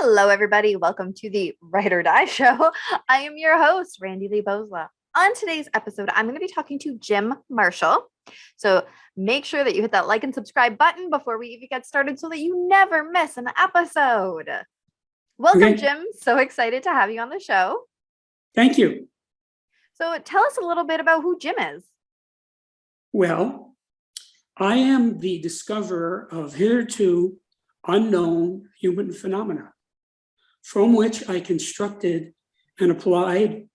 Hello, everybody. Welcome to the Ride or Die Show. I am your host, Randi-lee. On today's episode, I'm going to be talking to Jim Marshall. So make sure that you hit that like and subscribe button before we even get started so that you never miss an episode. Welcome, Okay. Jim. So excited to have you on the show. Thank you. So tell us a little bit about who Jim is. Well, I am the discoverer of hitherto unknown human phenomena, from which I constructed an applied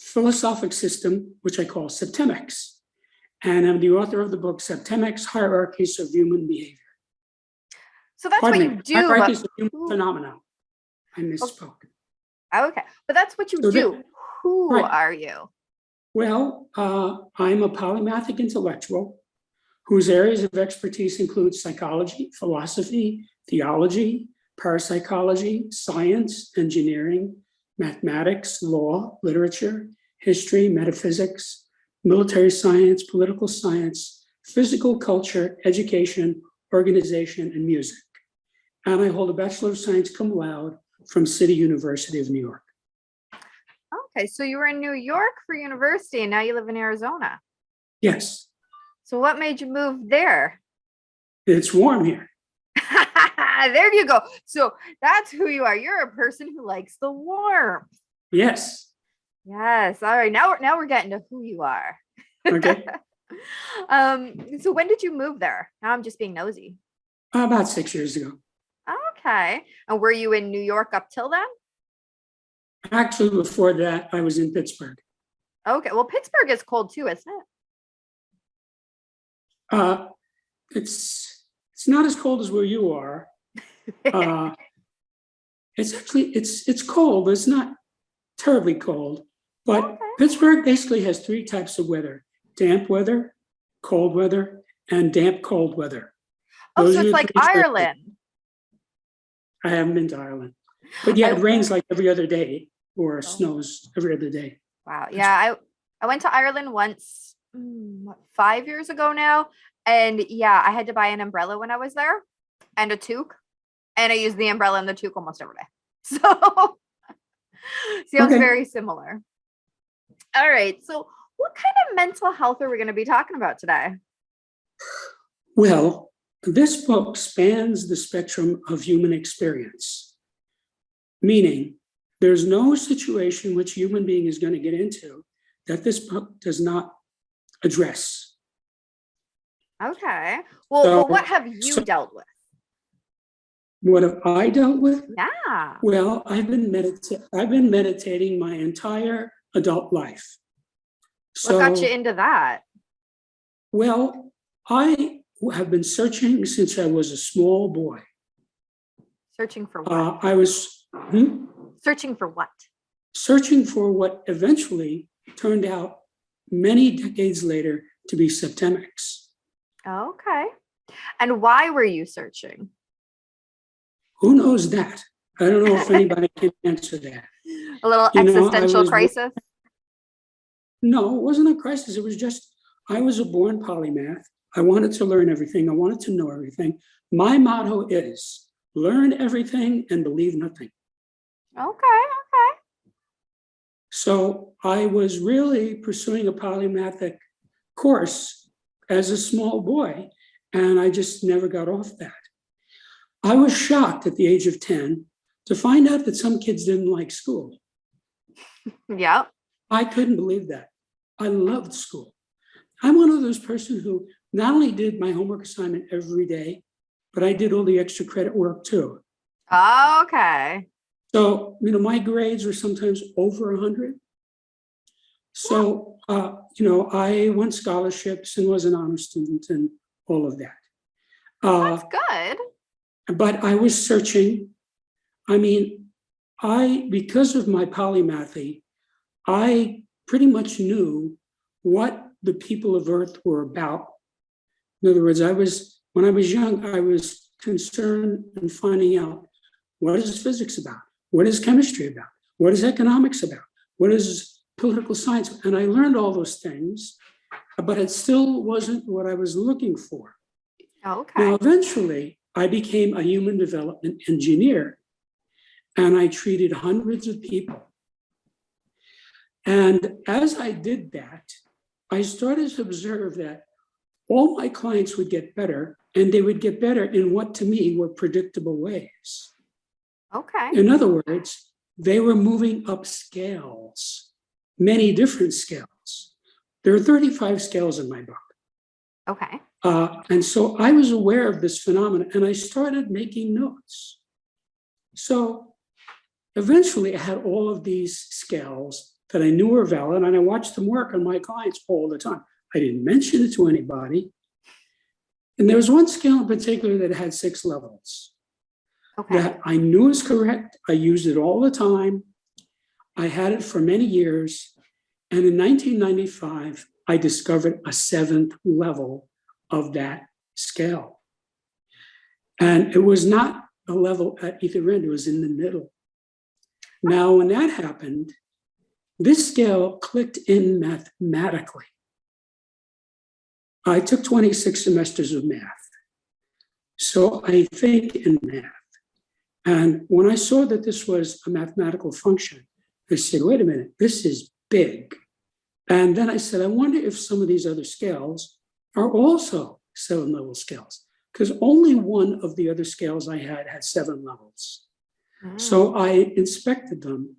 philosophic system, which I call Septemics. And I'm the author of the book, Septemics, Hierarchies of Human Behavior. So that's what you do. Hierarchies of Human Phenomena. I misspoke. Okay, but that's what you do. Who are you? Well, I'm a polymathic intellectual whose areas of expertise include psychology, philosophy, theology, parapsychology, science, engineering, mathematics, law, literature, history, metaphysics, military science, political science, physical culture, education, organization, and music. And I hold a Bachelor of Science cum laude from City University of New York. Okay, so you were in New York for university and now you live in Arizona. Yes. So what made you move there? It's warm here. There you go. So that's who you are. You're a person who likes the warmth. Yes. Yes. All right. Now we're getting to who you are. Okay. So when did you move there? Now I'm just being nosy. About 6 years ago. Okay. And were you in New York up till then? Actually, before that, I was in Pittsburgh. Okay. Well, Pittsburgh is cold too, isn't it? It's not as cold as where you are. It's cold, but it's not terribly cold. But Okay. Pittsburgh basically has three types of weather: damp weather, cold weather, and damp cold weather. Oh, Those so are it's the like three states. Ireland. I haven't been to Ireland, but yeah, it rains like every other day or Oh. snows every other day. Wow. Yeah, I went to Ireland once, 5 years ago now. And yeah, I had to buy an umbrella when I was there and a toque. And I used the umbrella and the toque almost every day. So sounds very similar. All right. So what kind of mental health are we going to be talking about today? Well, this book spans the spectrum of human experience, meaning there's no situation which a human being is going to get into that this book does not address. Okay. Well, what have you dealt with? What have I dealt with? Yeah. Well, I've been meditating my entire adult life. What got you into that? Well, I have been searching since I was a small boy. Searching for what? Searching for what? Searching for what eventually turned out many decades later to be Septemics. Okay. And why were you searching? Who knows that? I don't know if anybody can answer that. A little existential crisis? No, it wasn't a crisis. It was just, I was a born polymath. I wanted to learn everything. I wanted to know everything. My motto is learn everything and believe nothing. Okay. So I was really pursuing a polymathic course as a small boy, and I just never got off that. I was shocked at the age of 10 to find out that some kids didn't like school. Yeah. I couldn't believe that. I loved school. I'm one of those persons who not only did my homework assignment every day, but I did all the extra credit work too. Okay. So, my grades were sometimes over 100. So, I won scholarships and was an honor student and all of that. That's good. But I was searching. Because of my polymathy, I pretty much knew what the people of Earth were about. In other words, when I was young, I was concerned in finding out, what is physics about? What is chemistry about? What is economics about? What is political science? And I learned all those things, but it still wasn't what I was looking for. Okay. Now, eventually, I became a human development engineer. and I treated hundreds of people. And as I did that, I started to observe that all my clients would get better, and they would get better in what to me were predictable ways. Okay. In other words, they were moving up scales, many different scales. There are 35 scales in my book. Okay. And so I was aware of this phenomenon, and I started making notes. So eventually I had all of these scales that I knew were valid, and I watched them work on my clients all the time. I didn't mention it to anybody. And there was one scale in particular that had 6 levels Okay. that I knew was correct. I used it all the time. I had it for many years. And in 1995, I discovered a 7th level of that scale. And it was not a level at either end, it was in the middle. Now, when that happened, this scale clicked in mathematically. I took 26 semesters of math, so I think in math. And when I saw that this was a mathematical function, I said, wait a minute, this is big. And then I said, I wonder if some of these other scales are also 7-level scales, because only one of the other scales I had 7 levels. So I inspected them,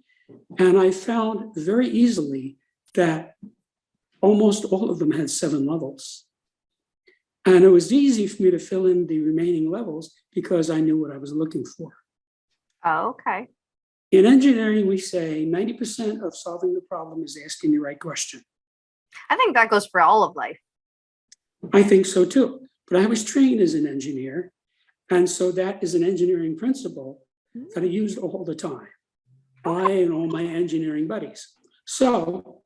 and I found very easily that almost all of them had 7 levels. And it was easy for me to fill in the remaining levels because I knew what I was looking for. Oh, okay. In engineering, we say 90% of solving the problem is asking the right question. I think that goes for all of life. I think so too. But I was trained as an engineer. And so that is an engineering principle that I used all the time. I and all my engineering buddies. So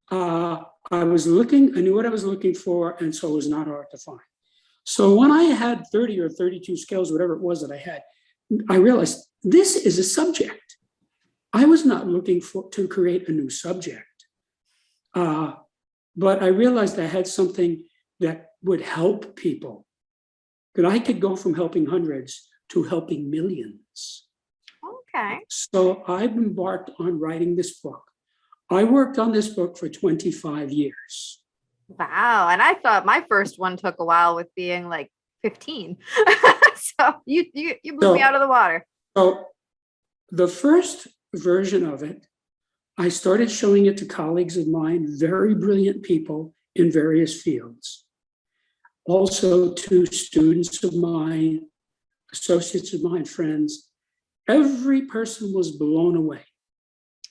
I was looking, I knew what I was looking for, and so it was not hard to find. So when I had 30 or 32 scales, whatever it was that I had, I realized this is a subject. I was not looking to create a new subject. But I realized I had something that would help people, that I could go from helping hundreds to helping millions. Okay. So I've embarked on writing this book. I worked on this book for 25 years. Wow. And I thought my first one took a while with being like 15. So you blew me out of the water. So the first version of it, I started showing it to colleagues of mine, very brilliant people in various fields. Also to students of mine, associates of mine, friends. Every person was blown away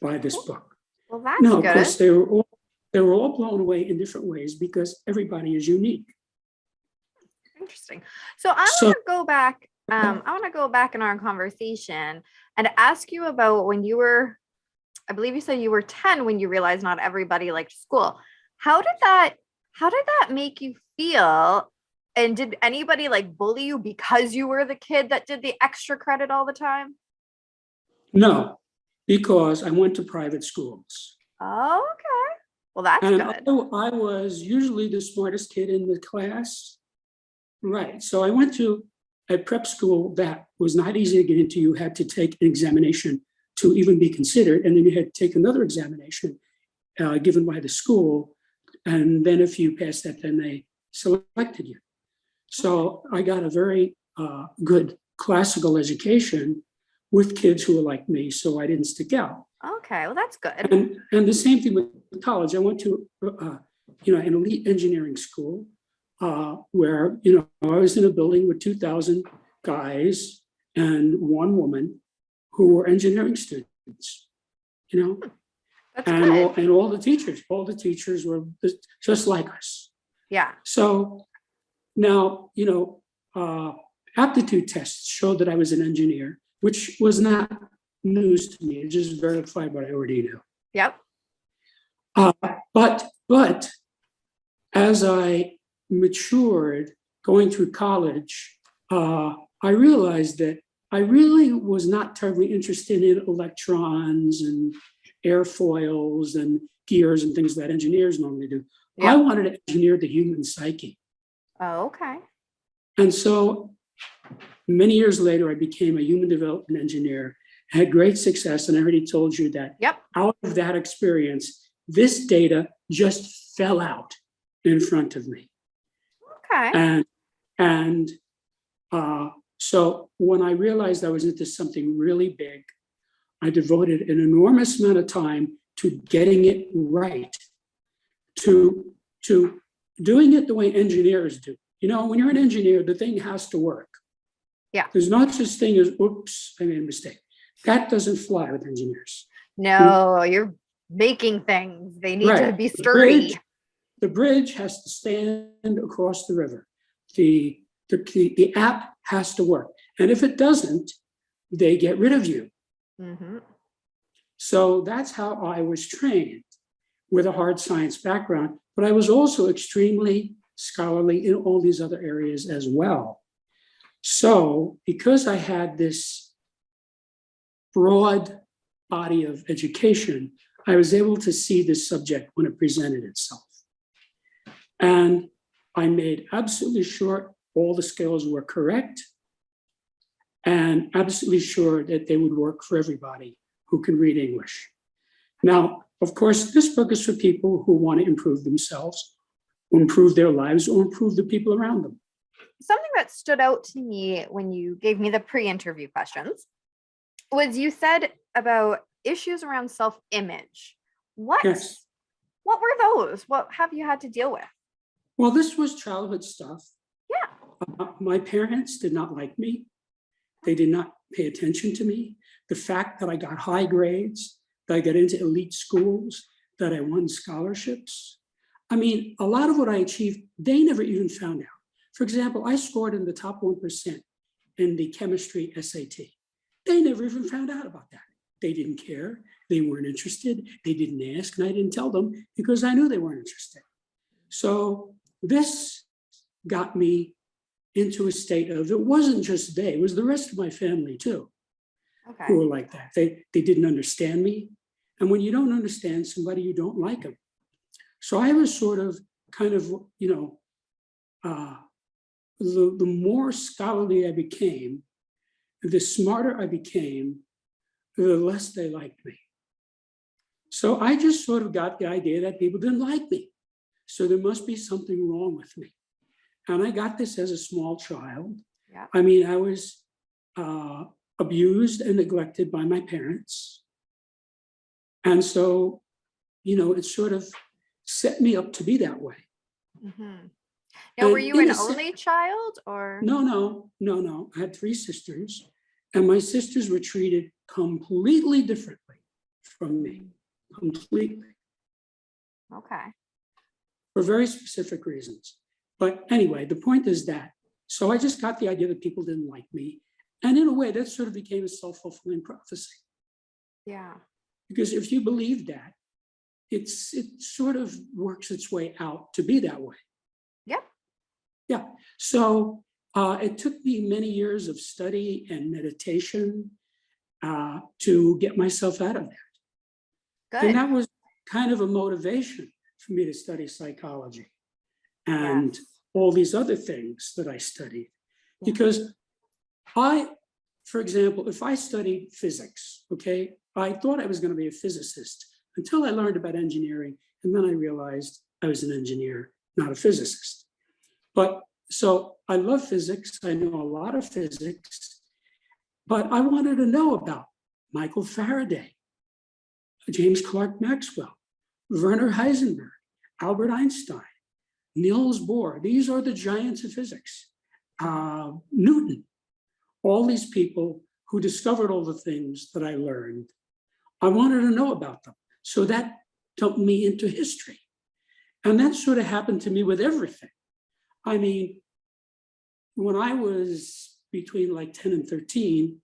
by this book. Well, that's Now, good. of course, they were all blown away in different ways because everybody is unique. Interesting. So I want to go back. I want to go back in our conversation and ask you about when you were, I believe you said you were 10 when you realized not everybody liked school. How did that make you feel? And did anybody like bully you because you were the kid that did the extra credit all the time? No, because I went to private schools. Oh, okay. Well, that's And good. I was usually the smartest kid in the class. Right. So I went to a prep school that was not easy to get into. You had to take an examination to even be considered. And then you had to take another examination given by the school. And then if you passed that, then they selected you. So I got a very good classical education with kids who were like me, so I didn't stick out. Okay, well, that's good. And the same thing with college. I went to an elite engineering school where I was in a building with 2,000 guys and one woman who were engineering students. That's and good. all the teachers were just like us. Yeah. So now, aptitude tests showed that I was an engineer, which was not news to me. It just verified what I already knew. Yep. But as I matured going through college, I realized that I really was not terribly interested in electrons and airfoils and gears and things that engineers normally do. Yep. I wanted to engineer the human psyche. Oh, okay. And so Many years later, I became a human development engineer, had great success, and I already told you that Yep. out of that experience, this data just fell out in front of me. Okay. And so when I realized I was into something really big, I devoted an enormous amount of time to getting it right, to doing it the way engineers do. You know, when you're an engineer, the thing has to work. Yeah. There's not such thing as, oops, I made a mistake. That doesn't fly with engineers. No, you're making things. They need to Right. be sturdy. The bridge has to stand across the river. The app has to work. And if it doesn't, they get rid of you. Mm-hmm. So that's how I was trained, with a hard science background, but I was also extremely scholarly in all these other areas as well. So because I had this broad body of education, I was able to see this subject when it presented itself. And I made absolutely sure all the skills were correct and absolutely sure that they would work for everybody who can read English. Now, of course, this book is for people who want to improve themselves, improve their lives, or improve the people around them. Something that stood out to me when you gave me the pre-interview questions was you said about issues around self-image. Yes. What were those? What have you had to deal with? Well, this was childhood stuff. Yeah. My parents did not like me. They did not pay attention to me. The fact that I got high grades, that I got into elite schools, that I won scholarships. I mean, a lot of what I achieved, they never even found out. For example, I scored in the top 1% in the chemistry SAT. They never even found out about that. They didn't care. They weren't interested. They didn't ask, and I didn't tell them because I knew they weren't interested. So this got me into a state of, it wasn't just they, it was the rest of my family too, Okay. who were like that. They didn't understand me. And when you don't understand somebody, you don't like them. So I was sort of kind of, the more scholarly I became, the smarter I became, the less they liked me. So I just sort of got the idea that people didn't like me. So there must be something wrong with me. And I got this as a small child. Yeah. I mean, I was abused and neglected by my parents. And so, it sort of set me up to be that way. Mm-hmm. Now, were And you in an a se- only child or? No. I had 3 sisters, and my sisters were treated completely differently from me, completely, Okay. for very specific reasons. But anyway, the point is that, so I just got the idea that people didn't like me. And in a way, that sort of became a self-fulfilling prophecy. Yeah. Because if you believe that, it sort of works its way out to be that way. Yep. Yeah. So it took me many years of study and meditation to get myself out of that. Good. And that was kind of a motivation for me to study psychology and all these other things that I studied. Yeah. Because for example, if I studied physics, okay, I thought I was going to be a physicist until I learned about engineering. And then I realized I was an engineer, not a physicist. But so I love physics. I know a lot of physics, but I wanted to know about Michael Faraday, James Clerk Maxwell, Werner Heisenberg, Albert Einstein, Niels Bohr. These are the giants of physics. Newton, all these people who discovered all the things that I learned. I wanted to know about them. So that took me into history. And that sort of happened to me with everything. I mean, when I was between like 10 and 13,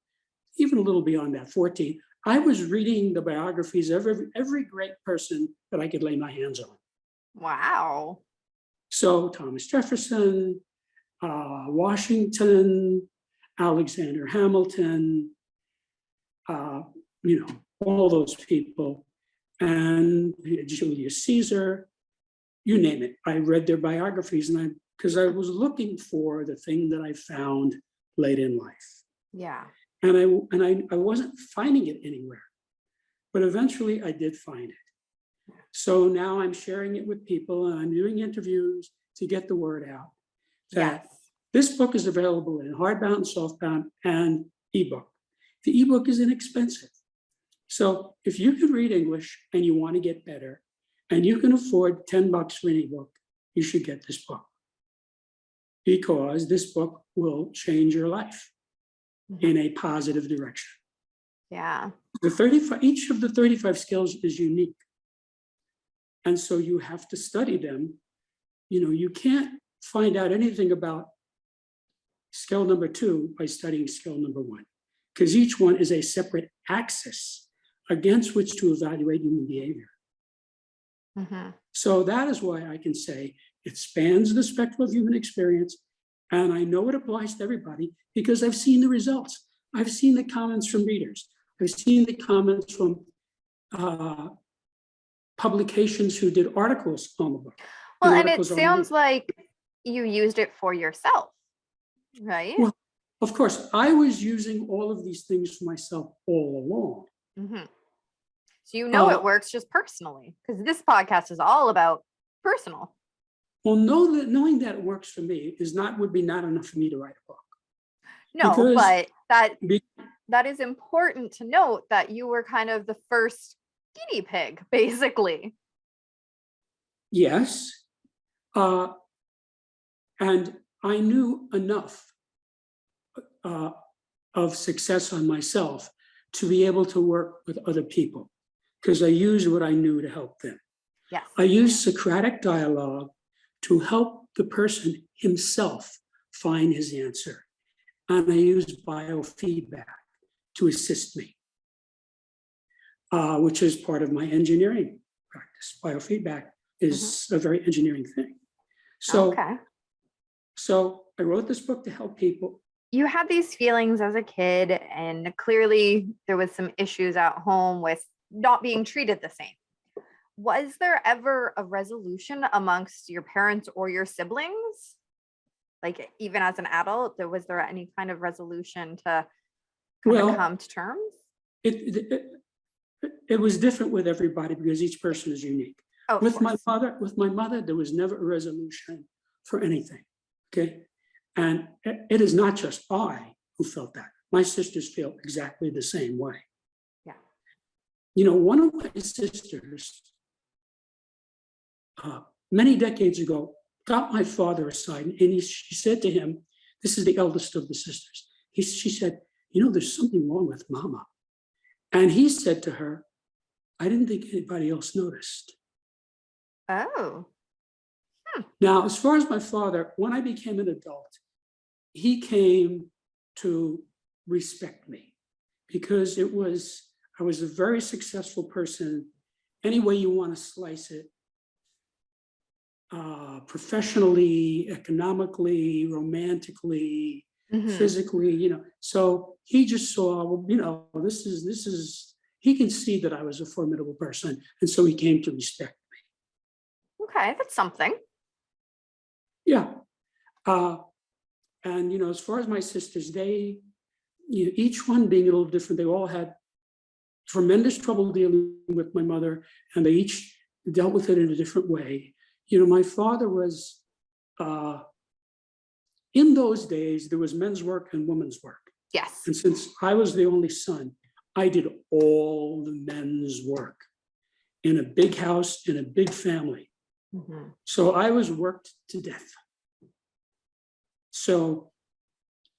even a little beyond that, 14, I was reading the biographies of every great person that I could lay my hands on. Wow. So Thomas Jefferson, Washington, Alexander Hamilton, all those people, and Julius Caesar, you name it. I read their biographies, and because I was looking for the thing that I found late in life. Yeah. And I wasn't finding it anywhere, but eventually I did find it. So now I'm sharing it with people and I'm doing interviews to get the word out that Yes. this book is available in hardbound, softbound, and ebook. The ebook is inexpensive. So if you can read English and you want to get better and you can afford $10 for an ebook, you should get this book, because this book will change your life in a positive direction. Yeah. Each of the 35 skills is unique. And so you have to study them. You can't find out anything about skill number 2 by studying skill number 1, because each one is a separate axis against which to evaluate human behavior. So that is why I can say it spans the spectrum of human experience. And I know it applies to everybody because I've seen the results. I've seen the comments from readers. I've seen the comments from publications who did articles on the book. Well, and it sounds like you used it for yourself, right? Well, of course, I was using all of these things for myself all along. So it works just personally, because this podcast is all about personal. Well, knowing that it works for me would be not enough for me to write a book. No, Because but that is important to note, that you were kind of the first guinea pig, basically. Yes. And I knew enough of success on myself to be able to work with other people, because I used what I knew to help them. Yes. I used Socratic dialogue to help the person himself find his answer. And I used biofeedback to assist me, which is part of my engineering practice. Biofeedback is a very engineering thing. So I wrote this book to help people. You had these feelings as a kid, and clearly there was some issues at home with not being treated the same. Was there ever a resolution amongst your parents or your siblings? Like, even as an adult, was there any kind of resolution to come to terms? It was different with everybody because each person is unique. With my mother, there was never a resolution for anything. Okay. And it is not just I who felt that. My sisters feel exactly the same way. Yeah. One of my sisters, many decades ago, got my father aside, and she said to him, this is the eldest of the sisters. She said, there's something wrong with Mama. And he said to her, I didn't think anybody else noticed. Oh. Now, as far as my father, when I became an adult, he came to respect me because I was a very successful person, any way you want to slice it, professionally, economically, romantically, physically, So he just saw, he can see that I was a formidable person. And so he came to respect me. Okay, that's something. Yeah. And, as far as my sisters, they, each one being a little different, they all had tremendous trouble dealing with my mother, and they each dealt with it in a different way. My father was, in those days, there was men's work and women's work. Yes. And since I was the only son, I did all the men's work in a big house, in a big family. So I was worked to death. So,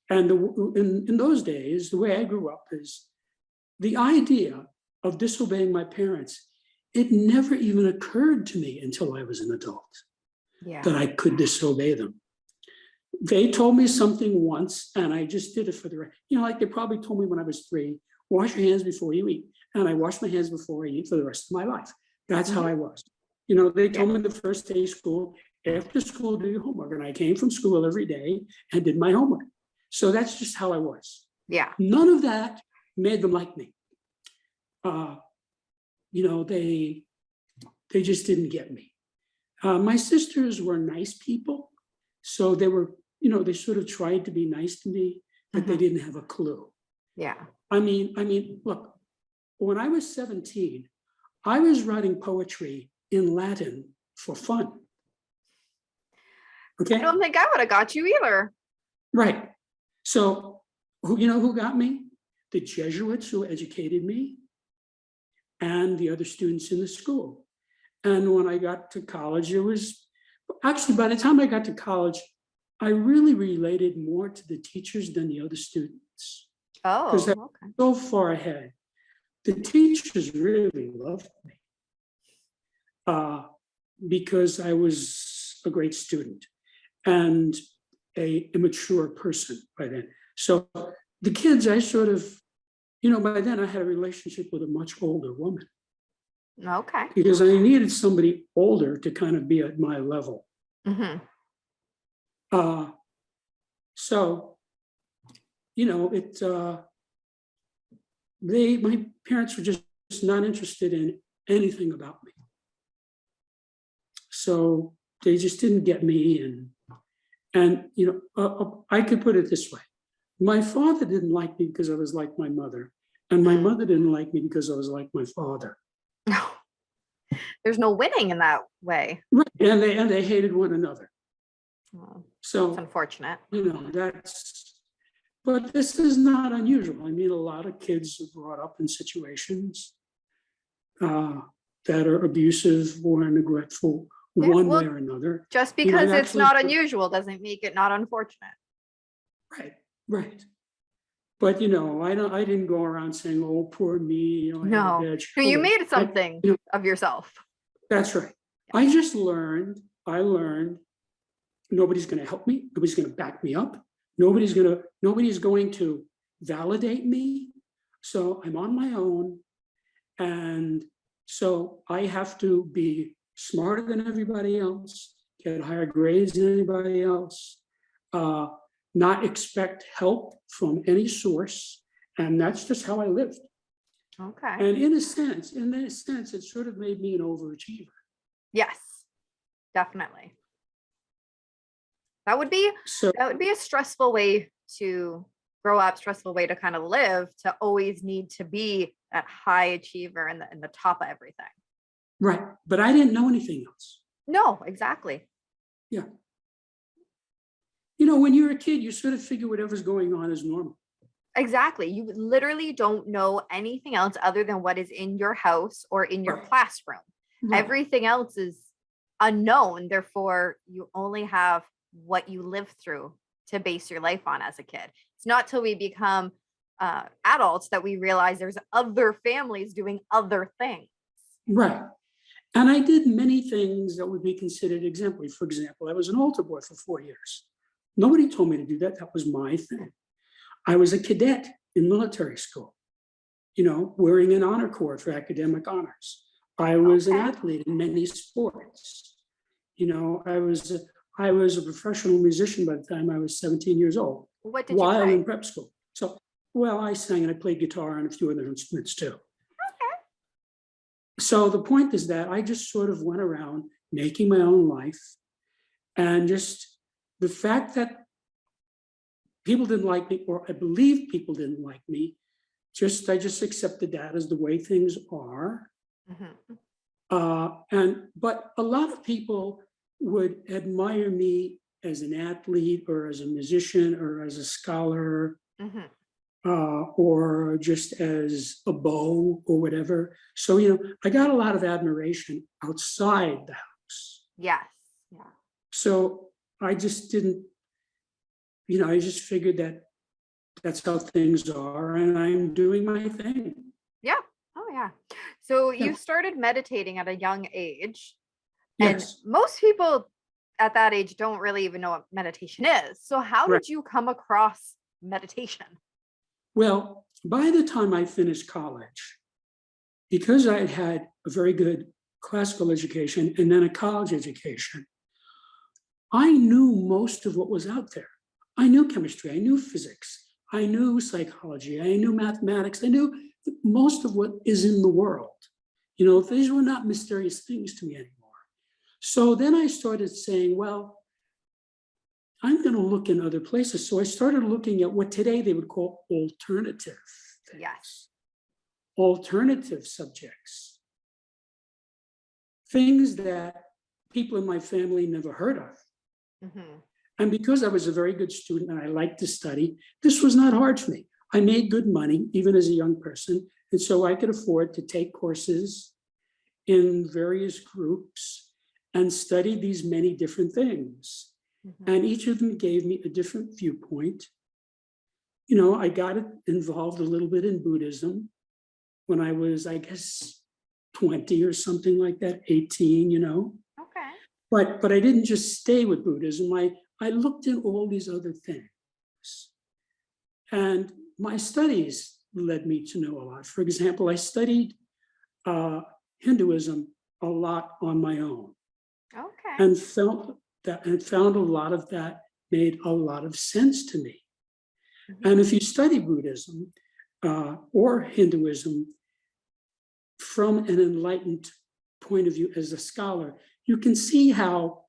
and in those days, the way I grew up is the idea of disobeying my parents, it never even occurred to me until I was an adult that I could disobey them. They told me something once and I just did it for the rest. Like they probably told me when I was 3, wash your hands before you eat. And I washed my hands before I eat for the rest of my life. That's how I was. They told me the first day of school, after school, do your homework. And I came from school every day and did my homework. So that's just how I was. Yeah. None of that made them like me. They just didn't get me. My sisters were nice people. So they were, they sort of tried to be nice to me. but they didn't have a clue. Yeah. I mean, look, when I was 17, I was writing poetry in Latin for fun. I Okay, don't think I would have got you either. right. So who got me? The Jesuits who educated me and the other students in the school. And when I got to college, it was actually, by the time I got to college, I really related more to the teachers than the other students because Oh, they're okay. so far ahead. The teachers really loved me because I was a great student and a mature person by then. So the kids, I sort of, by then I had a relationship with a much older woman Okay. because I needed somebody older to kind of be at my level. Mm-hmm. So, my parents were just not interested in anything about me. So they just didn't get me. And I could put it this way. My father didn't like me because I was like my mother. And my mother didn't like me because I was like my father. There's no winning in that way. Right. And they hated one another. Oh, So it's unfortunate. But this is not unusual. I mean, a lot of kids are brought up in situations that are abusive or neglectful one way or another. Just because it's actually, not unusual doesn't make it not unfortunate. Right. But I didn't go around saying, "Oh, poor me." I had a No, bad no, you childhood. made something of yourself. That's right. I just learned. I learned nobody's going to help me. Nobody's going to back me up. Nobody's going to validate me. So I'm on my own, and so I have to be smarter than everybody else, get higher grades than anybody else, not expect help from any source. And that's just how I lived. Okay. And in a sense, it sort of made me an overachiever. Yes, definitely. That would be a stressful way to grow up, stressful way to kind of live, to always need to be that high achiever and the top of everything. Right. But I didn't know anything else. No, exactly. Yeah. When you're a kid, you sort of figure whatever's going on is normal. Exactly. You literally don't know anything else other than what is in your house or in your classroom. Right. Everything else is unknown. Therefore, you only have what you live through to base your life on as a kid. It's not till we become adults that we realize there's other families doing other things. Right. And I did many things that would be considered exemplary. For example, I was an altar boy for 4 years. Nobody told me to do that. That was my thing. I was a cadet in military school, wearing an honor cord for academic honors. I was an athlete in many sports. I was a professional musician by the time I was 17 years old. What did you play? While in prep school. So, I sang and I played guitar and a few other instruments too. Okay. So the point is that I just sort of went around making my own life, and just the fact that people didn't like me, or I believe people didn't like me, I just accepted that as the way things are. But a lot of people would admire me as an athlete or as a musician or as a scholar, or just as a beau or whatever. So, I got a lot of admiration outside the house. Yes. Yeah. So I just didn't, I just figured that that's how things are, and I'm doing my thing. Yeah. Oh, yeah. So Yeah. you started meditating at a young age. Yes. And most people at that age don't really even know what meditation is. So how Right. did you come across meditation? Well, by the time I finished college, because I had had a very good classical education and then a college education, I knew most of what was out there. I knew chemistry, I knew physics, I knew psychology, I knew mathematics, I knew most of what is in the world. These were not mysterious things to me anymore. So then I started saying, well, I'm going to look in other places. So I started looking at what today they would call alternative things. Yes. Alternative subjects. Things that people in my family never heard of. Mm-hmm. And because I was a very good student and I liked to study, this was not hard for me. I made good money, even as a young person. And so I could afford to take courses in various groups and study these many different things. Mm-hmm. And each of them gave me a different viewpoint. I got involved a little bit in Buddhism when I was, I guess, 20 or something like that, 18, Okay. But I didn't just stay with Buddhism. I looked in all these other things. And my studies led me to know a lot. For example, I studied Hinduism a lot on my own. Okay. And found a lot of that made a lot of sense to me. Mm-hmm. And if you study Buddhism or Hinduism from an enlightened point of view as a scholar, you can see how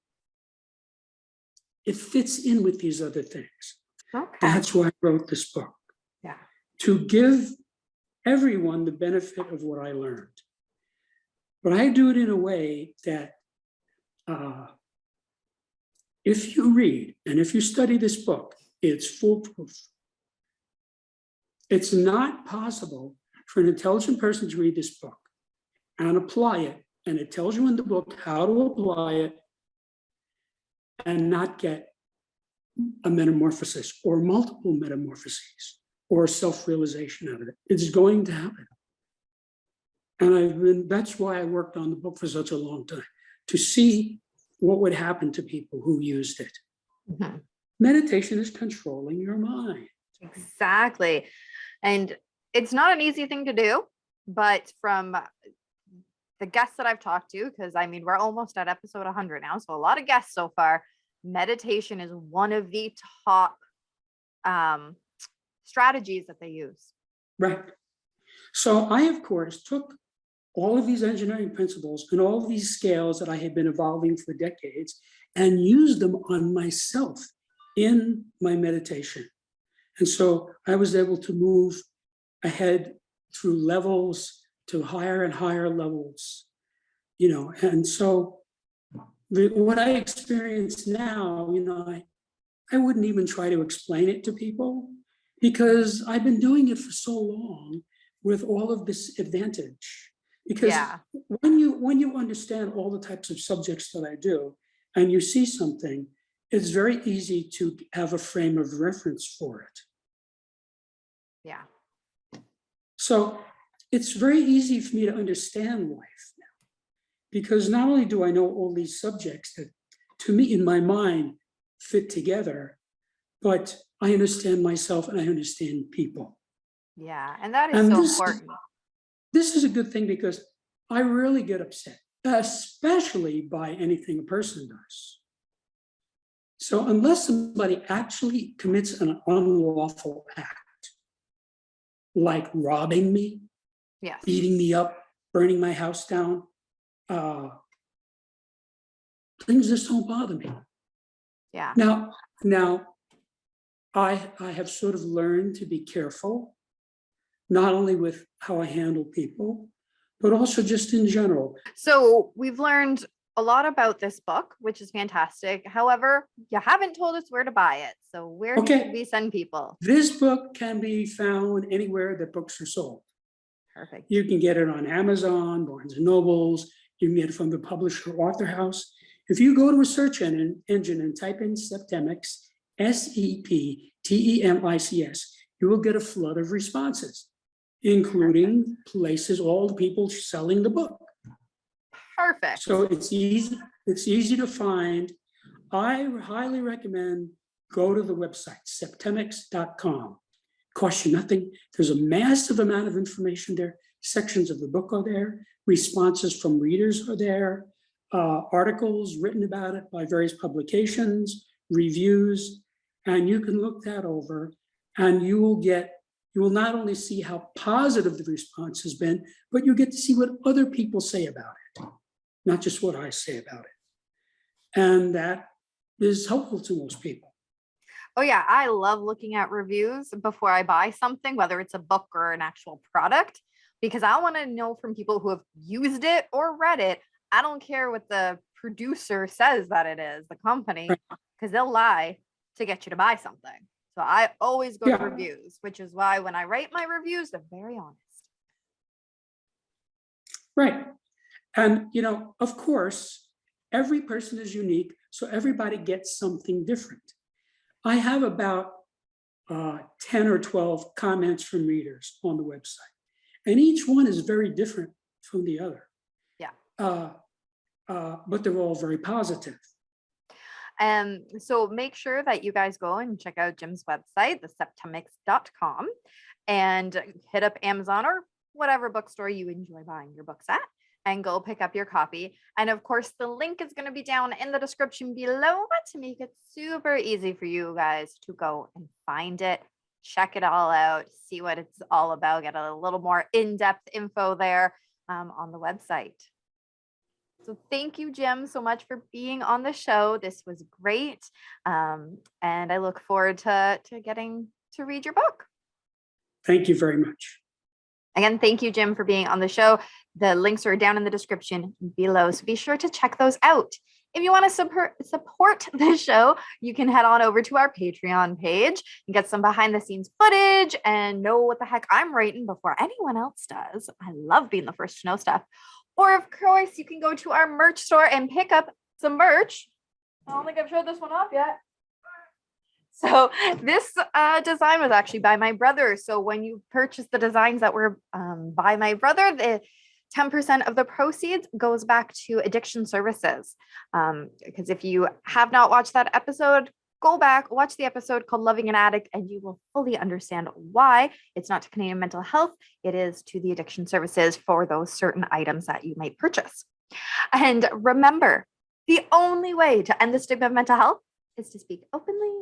it fits in with these other things. Okay. That's why I wrote this book. Yeah. To give everyone the benefit of what I learned. But I do it in a way that if you read and if you study this book, it's foolproof. It's not possible for an intelligent person to read this book and apply it, and it tells you in the book how to apply it and not get a metamorphosis or multiple metamorphoses or self-realization out of it. It's going to happen. And that's why I worked on the book for such a long time, to see what would happen to people who used it. Mm-hmm. Meditation is controlling your mind. Exactly. And it's not an easy thing to do, but from the guests that I've talked to, because we're almost at episode 100 now, so a lot of guests so far, meditation is one of the top strategies that they use. Right. So I, of course, took all of these engineering principles and all of these scales that I had been evolving for decades and used them on myself in my meditation. And so I was able to move ahead through levels to higher and higher levels, and so what I experience now, I wouldn't even try to explain it to people because I've been doing it for so long with all of this advantage. Because when you understand all the types of subjects that I do and you see something, it's very easy to have a frame of reference for it. Yeah. So it's very easy for me to understand life now, because not only do I know all these subjects that to me in my mind fit together, but I understand myself and I understand people. Yeah, and that is so important. This is a good thing because I really get upset, especially by anything a person does. So unless somebody actually commits an unlawful act, like robbing me, Yes, beating me up, burning my house down, things just don't bother me. Yeah. Now, I have sort of learned to be careful, not only with how I handle people, but also just in general. So we've learned a lot about this book, which is fantastic. However, you haven't told us where to buy it. So where can we send people? This book can be found anywhere that books are sold. Perfect. You can get it on Amazon, Barnes and Nobles. You can get it from the publisher Author House. If you go to a search engine and type in Septemics, Septemics, you will get a flood of responses, including places, all the people selling the book. Perfect. So it's easy to find. I highly recommend go to the website, septemics.com. Costs you nothing. There's a massive amount of information there. Sections of the book are there. Responses from readers are there. Articles written about it by various publications, reviews, and you can look that over and you will not only see how positive the response has been, but you get to see what other people say about it, not just what I say about it. And that is helpful to most people. Oh yeah, I love looking at reviews before I buy something, whether it's a book or an actual product, because I want to know from people who have used it or read it. I don't care what the producer says that it is, the company, Right. because they'll lie to get you to buy something. So I always go to Yeah. reviews, which is why when I write my reviews, they're very honest. Right. And, of course, every person is unique, so everybody gets something different. I have about 10 or 12 comments from readers on the website, and each one is very different from the other. Yeah. But they're all very positive. So make sure that you guys go and check out Jim's website, the septemics.com, and hit up Amazon or whatever bookstore you enjoy buying your books at, and go pick up your copy. And of course, the link is going to be down in the description below to make it super easy for you guys to go and find it, check it all out, see what it's all about, get a little more in-depth info there on the website. So thank you, Jim, so much for being on the show. This was great. And I look forward to getting to read your book. Thank you very much. Again, thank you, Jim, for being on the show. The links are down in the description below, so be sure to check those out. If you want to support the show, you can head on over to our Patreon page and get some behind the scenes footage and know what the heck I'm writing before anyone else does. I love being the first to know stuff. Or, of course, you can go to our merch store and pick up some merch. I don't think I've showed this one off yet. So this design was actually by my brother. So when you purchase the designs that were by my brother, the 10% of the proceeds goes back to addiction services. Because if you have not watched that episode, go back, watch the episode called Loving an Addict, and you will fully understand why it's not to Canadian mental health. It is to the addiction services for those certain items that you might purchase. And remember, the only way to end the stigma of mental health is to speak openly